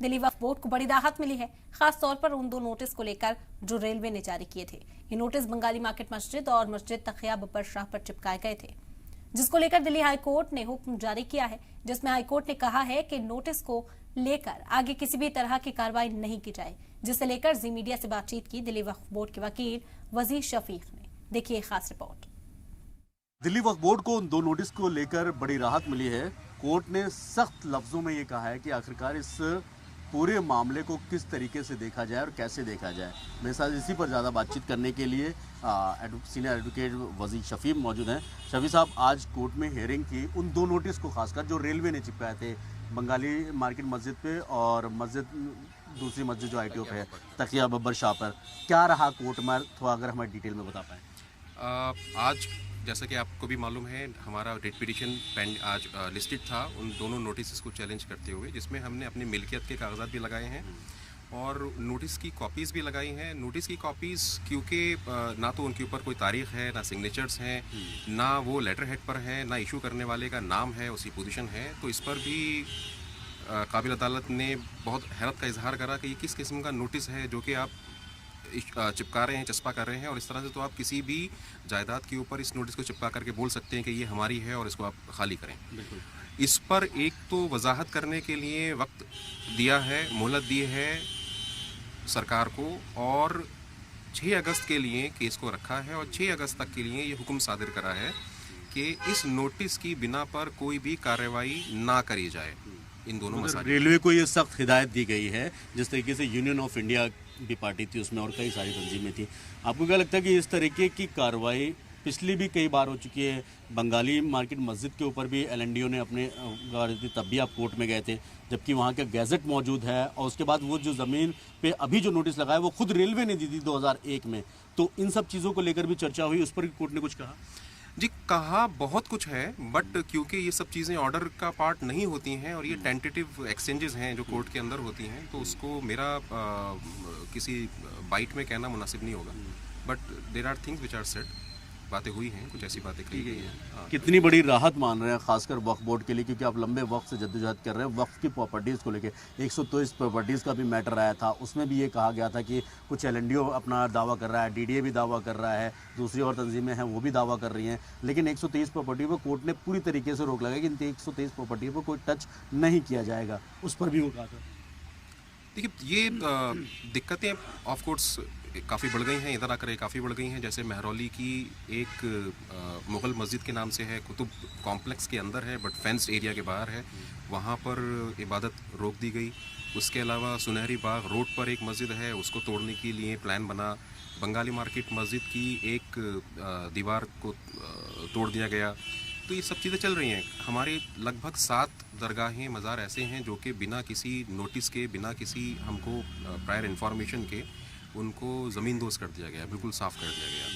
Delhi Waqf board को बड़ी राहत मिली है, खास तौर पर उन 2 नोटिस को लेकर जो रेलवे ने जारी किए थे। ये नोटिस बंगाली मार्केट मस्जिद और मस्जिद तकिया बब्बर शाह पर चिपकाए गए थे, जिसको लेकर दिल्ली हाईकोर्ट ने हुक्म जारी किया है, जिसमें हाईकोर्ट ने कहा है कि नोटिस को लेकर आगे किसी भी तरह की कार्रवाई नहीं की जाए, जिसे लेकर जी मीडिया से बातचीत की दिल्ली वक्फ बोर्ड के वकील वजीर शफीक ने। देखिए खास रिपोर्ट। दिल्ली वक्फ बोर्ड को उन 2 नोटिस को लेकर बड़ी राहत मिली है। कोर्ट ने सख्त लफ्जों में ये कहा है कि आखिरकार इस पूरे मामले को किस तरीके से देखा जाए और कैसे देखा जाए। मेरे साथ इसी पर ज़्यादा बातचीत करने के लिए सीनियर एडवोकेट वजीर शफीक मौजूद हैं। शफीक साहब, आज कोर्ट में हियरिंग की उन 2 नोटिस को, खासकर जो रेलवे ने चिपकाए थे बंगाली मार्केट मस्जिद पे और दूसरी मस्जिद जो ITO पे है तकिया बब्बर शाह पर, क्या रहा कोर्ट में? थोड़ा अगर हमें डिटेल में बता पाएँ। आज जैसा कि आपको भी मालूम है, हमारा रेट पिटीशन पेंड आज लिस्टेड था उन दोनों नोटिस को चैलेंज करते हुए, जिसमें हमने अपनी मिल्कियत के कागजात भी लगाए हैं और नोटिस की कॉपीज़ भी लगाई हैं। नोटिस की कॉपीज़ क्योंकि ना तो उनके ऊपर कोई तारीख है, ना सिग्नेचर्स हैं, ना वो लेटर हेड पर है, ना इशू करने वाले का नाम है, उसकी पोजीशन है, तो इस पर भी काबिल अदालत ने बहुत हैरत का इजहार करा कि ये किस किस्म का नोटिस है जो कि आप चिपका रहे हैं, चस्पा कर रहे हैं, और इस तरह से तो आप किसी भी जायदाद के ऊपर इस नोटिस को चिपका करके बोल सकते हैं कि ये हमारी है और इसको आप खाली करें। इस पर एक तो वजाहत करने के लिए वक्त दिया है, मोहलत दी है सरकार को, और 6 अगस्त के लिए केस को रखा है और 6 अगस्त तक के लिए ये हुक्म सादिर करा है कि इस नोटिस की बिना पर कोई भी कार्रवाई ना करी जाए इन दोनों मसाइल। रेलवे को ये सख्त हिदायत दी गई है, जिस तरीके से यूनियन ऑफ इंडिया भी पार्टी थी उसमें और कई सारी तंजीमें थी। आपको क्या लगता है कि इस तरीके की कार्रवाई पिछली भी कई बार हो चुकी है? बंगाली मार्केट मस्जिद के ऊपर भी LNDO ने अपने गाड़ी, तब भी आप कोर्ट में गए थे, जबकि वहाँ का गैजेट मौजूद है, और उसके बाद वो जो ज़मीन पे अभी जो नोटिस लगाया वो खुद रेलवे ने दी थी 2001 में। तो इन सब चीज़ों को लेकर भी चर्चा हुई, उस पर कोर्ट ने कुछ कहा? जी, कहा बहुत कुछ है, बट क्योंकि ये सब चीज़ें ऑर्डर का पार्ट नहीं होती हैं और ये टेंटेटिव एक्सचेंजेस हैं जो कोर्ट के अंदर होती हैं, तो उसको मेरा किसी बाइट में कहना मुनासिब नहीं होगा। But there are things which are said, बातें हुई हैं, कुछ ऐसी बातें कही गई हैं। कितनी बड़ी राहत मान रहे हैं खासकर वक्फ बोर्ड के लिए, क्योंकि आप लंबे वक्त से जद्दोजहद कर रहे हैं वक्फ की प्रॉपर्टीज़ को लेकर। 123 प्रॉपर्टीज़ का भी मैटर आया था, उसमें भी ये कहा गया था कि कुछ LNDO अपना दावा कर रहा है, DDA भी दावा कर रहा है, दूसरी और तंजीमें हैं वो भी दावा कर रही हैं, लेकिन 123 प्रॉपर्टी पर कोर्ट ने पूरी तरीके से रोक लगाई कि इन 123 प्रॉपर्टी पर कोई टच नहीं किया जाएगा। उस पर भी वो कहा था। देखिए, ये दिक्कतें ऑफ कोर्स काफ़ी बढ़ गई हैं, इधर आकर काफ़ी बढ़ गई हैं। जैसे महरौली की एक मुग़ल मस्जिद के नाम से है, कुतुब कॉम्प्लेक्स के अंदर है बट फेंस्ड एरिया के बाहर है, वहाँ पर इबादत रोक दी गई। उसके अलावा सुनहरी बाग रोड पर एक मस्जिद है, उसको तोड़ने के लिए प्लान बना। बंगाली मार्केट मस्जिद की एक दीवार को तोड़ दिया गया। तो ये सब चीज़ें चल रही हैं। हमारे लगभग 7 दरगाहें, मज़ार ऐसे हैं जो कि बिना किसी नोटिस के, बिना किसी हमको प्रायर इन्फॉर्मेशन के उनको ज़मींदोज़ कर दिया गया, बिल्कुल साफ़ कर दिया गया।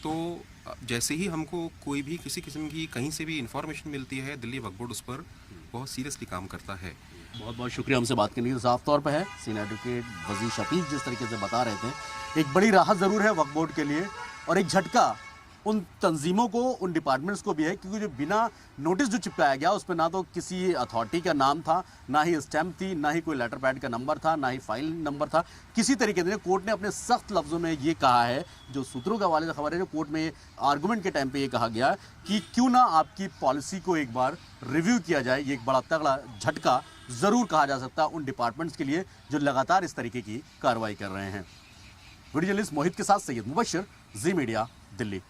तो जैसे ही हमको कोई भी किसी किस्म की कहीं से भी इन्फॉर्मेशन मिलती है, दिल्ली वक्फ बोर्ड उस पर बहुत सीरियसली काम करता है। बहुत बहुत शुक्रिया हमसे बात करने के लिए। साफ तौर पर है सीनियर एडवोकेट वजीर शफीक जिस तरीके से बता रहे थे, एक बड़ी राहत ज़रूर है वक्फ बोर्ड के लिए, और एक झटका उन तंजीमों को, उन डिपार्टमेंट्स को भी है, क्योंकि जो बिना नोटिस जो चिपकाया गया उस पर ना तो किसी अथॉरिटी का नाम था, ना ही स्टैम्प थी, ना ही कोई लेटर पैड का नंबर था, ना ही फाइल नंबर था। किसी तरीके से कोर्ट ने अपने सख्त लफ्ज़ों में ये कहा है, जो सूत्रों के हवाले से खबर है, जो कोर्ट में आर्गूमेंट के टाइम पे ये कहा गया कि क्यों ना आपकी पॉलिसी को एक बार रिव्यू किया जाए। ये एक बड़ा तगड़ा झटका ज़रूर कहा जा सकता है उन डिपार्टमेंट्स के लिए जो लगातार इस तरीके की कार्रवाई कर रहे हैं। वीडियो जर्नलिस्ट मोहित के साथ सैयद मुबशर, जी मीडिया, दिल्ली।